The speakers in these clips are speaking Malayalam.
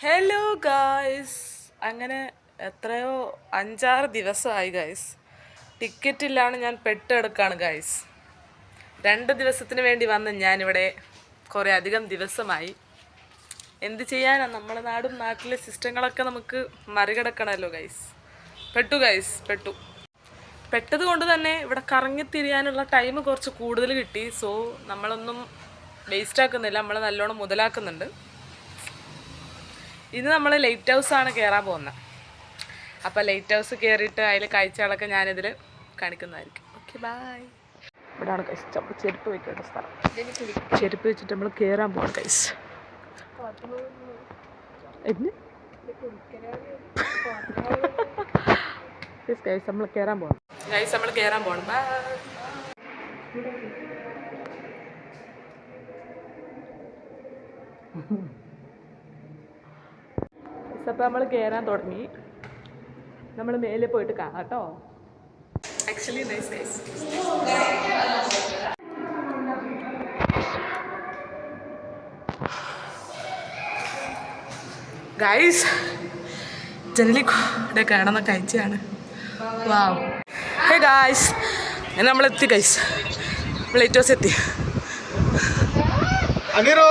ഹലോ ഗായ്സ്, അങ്ങനെ എത്രയോ 5-6 ദിവസമായി ഗായ്സ്. ടിക്കറ്റ് ഇല്ലാണ് ഞാൻ പെട്ടെടുക്കാണ് ഗായ്സ്. 2 ദിവസത്തിന് വേണ്ടി വന്ന് ഞാനിവിടെ കുറേ അധികം ദിവസമായി. എന്ത് ചെയ്യാനാണ്, നമ്മുടെ നാട്ടിലെ സിസ്റ്റങ്ങളൊക്കെ നമുക്ക് മറികടക്കണമല്ലോ ഗായ്സ്. പെട്ടത് കൊണ്ട് തന്നെ ഇവിടെ കറങ്ങിത്തിരിയാനുള്ള ടൈം കുറച്ച് കൂടുതൽ കിട്ടി. സോ നമ്മളൊന്നും വേസ്റ്റ് ആക്കുന്നില്ല, നമ്മൾ നല്ലോണം മുതലാക്കുന്നുണ്ട്. ഇന്ന് നമ്മൾ ലൈറ്റ് ഹൗസാണ് കയറാൻ പോകുന്നത്. അപ്പോൾ ലൈറ്റ് ഹൗസ് കയറിയിട്ട് അതിൽ കാഴ്ചകളൊക്കെ ഞാനിതിൽ കാണിക്കുന്നതായിരിക്കും. Okay, bye. ഇവിടെയാണ് കൈസ് ചെരുപ്പ് വെക്കേണ്ട സ്ഥലം. ചെരുപ്പ് വെച്ചിട്ട് നമ്മൾ കയറാൻ പോകണം കൈസ്. നമ്മൾ കയറാൻ പോകണം ഗൈസ്, നമ്മൾ കയറാൻ പോകണം. അപ്പോൾ നമ്മൾ കയറാൻ തുടങ്ങി. നമ്മൾ മേലെ പോയിട്ട് കാണാം കേട്ടോ. Actually nice guys. ജനലിൽ കൂടെ കാണുന്ന കാഴ്ചയാണ്. വാവ്. ഹേ ഗൈസ്, നമ്മളെത്തി ഗൈസ്. ലൈറ്റ് ഹൗസ് എത്തി. അങ്ങനെ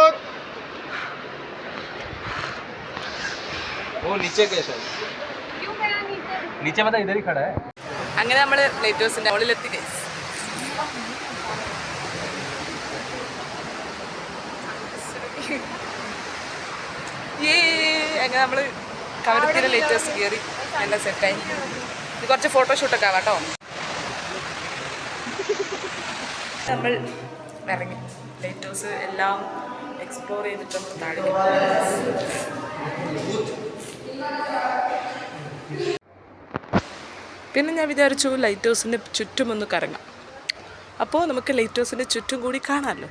നമ്മൾ ലൈറ്റ് ഹൗസിന്റെ മുകളിലെത്തി ഗൈസ്. അങ്ങനെ നമ്മൾ കവരത്തിൻ്റെ ലൈറ്റ് ഹൗസ് കയറി എല്ലാം സെറ്റായി. ഇത് കുറച്ച് ഫോട്ടോഷൂട്ടൊക്കെ ആവാം കേട്ടോ. നമ്മൾ ഇറങ്ങി ലൈറ്റ് ഹൗസ് എല്ലാം എക്സ്പ്ലോർ ചെയ്തിട്ട് നമ്മൾ താഴെ. പിന്നെ ഞാൻ വിചാരിച്ചു ലൈറ്റ് ഹൗസിൻ്റെ ചുറ്റും ഒന്ന് കറങ്ങാം. അപ്പോൾ നമുക്ക് ലൈറ്റ് ഹൗസിൻ്റെ ചുറ്റും കൂടി കാണാമല്ലോ.